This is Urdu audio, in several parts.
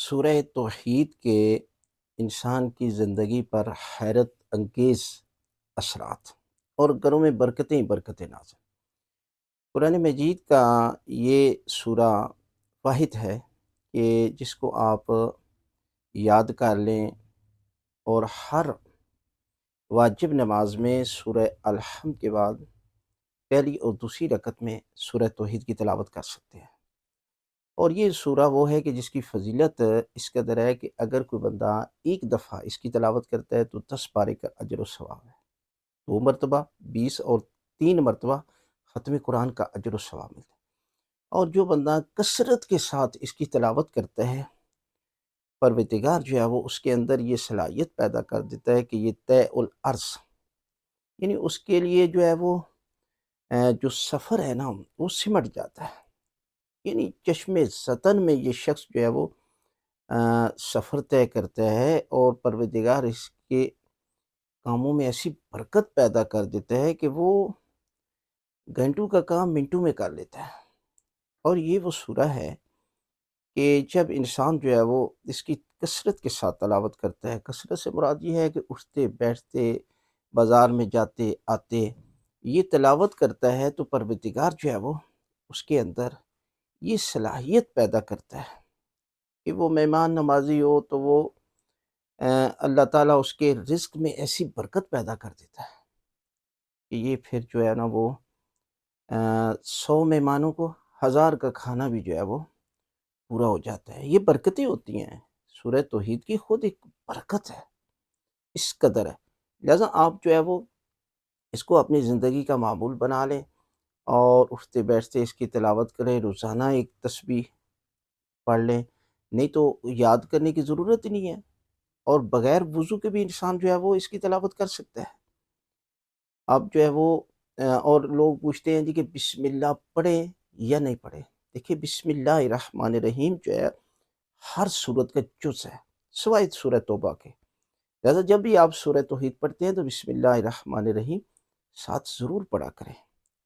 سورہ توحید کے انسان کی زندگی پر حیرت انگیز اثرات اور گھروں میں برکتیں ہی برکتیں نازل۔ قرآن مجید کا یہ سورہ واحد ہے کہ جس کو آپ یاد کر لیں اور ہر واجب نماز میں سورہ الحمد کے بعد پہلی اور دوسری رکعت میں سورہ توحید کی تلاوت کر سکتے ہیں۔ اور یہ سورہ وہ ہے کہ جس کی فضیلت اس قدر ہے کہ اگر کوئی بندہ ایک دفعہ اس کی تلاوت کرتا ہے تو 10 پارے کا اجر و ثواب ہے، 2 مرتبہ 20 اور 3 مرتبہ ختم قرآن کا اجر و ثواب ملتا ہے۔ اور جو بندہ کثرت کے ساتھ اس کی تلاوت کرتا ہے، پروردگار جو ہے وہ اس کے اندر یہ صلاحیت پیدا کر دیتا ہے کہ یہ طے الارض، یعنی اس کے لیے جو ہے وہ جو سفر ہے نا وہ سمٹ جاتا ہے، یعنی چشم زدن میں یہ شخص جو ہے وہ سفر طے کرتا ہے اور پروردگار اس کے کاموں میں ایسی برکت پیدا کر دیتا ہے کہ وہ گھنٹوں کا کام منٹوں میں کر لیتا ہے۔ اور یہ وہ سورہ ہے کہ جب انسان جو ہے وہ اس کی کثرت کے ساتھ تلاوت کرتا ہے، کثرت سے مراد یہ ہے کہ اٹھتے بیٹھتے بازار میں جاتے آتے یہ تلاوت کرتا ہے تو پروردگار جو ہے وہ اس کے اندر یہ صلاحیت پیدا کرتا ہے کہ وہ مہمان نوازی ہو تو وہ اللہ تعالیٰ اس کے رزق میں ایسی برکت پیدا کر دیتا ہے کہ یہ پھر جو ہے نا وہ 100 مہمانوں کو 1000 کا کھانا بھی جو ہے وہ پورا ہو جاتا ہے۔ یہ برکتیں ہوتی ہیں، سورہ توحید کی خود ایک برکت ہے، اس قدر ہے۔ لہٰذا آپ جو ہے وہ اس کو اپنی زندگی کا معمول بنا لیں اور اٹھتے بیٹھتے اس کی تلاوت کریں، روزانہ ایک تسبیح پڑھ لیں، نہیں تو یاد کرنے کی ضرورت ہی نہیں ہے، اور بغیر وضو کے بھی انسان جو ہے وہ اس کی تلاوت کر سکتا ہے۔ اب جو ہے وہ اور لوگ پوچھتے ہیں جی کہ بسم اللہ پڑھیں یا نہیں پڑھیں۔ دیکھیے بسم اللہ الرحمن الرحیم جو ہے ہر صورت کا جز ہے سوائے سورہ توبہ کے، لہذا جب بھی آپ سورہ توحید پڑھتے ہیں تو بسم اللہ الرحمن الرحیم ساتھ ضرور پڑھا کریں،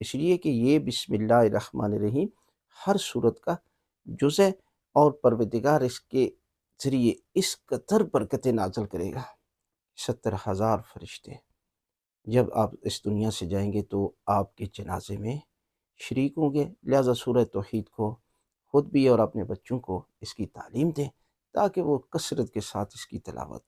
اس لیے کہ یہ بسم اللہ الرحمن الرحیم ہر صورت کا جز ہے اور پروردگار اس کے ذریعے اس قدر برکتیں نازل کرے گا۔ 70,000 فرشتے جب آپ اس دنیا سے جائیں گے تو آپ کے جنازے میں شریک ہوں گے، لہذا سورہ توحید کو خود بھی اور اپنے بچوں کو اس کی تعلیم دیں تاکہ وہ کثرت کے ساتھ اس کی تلاوت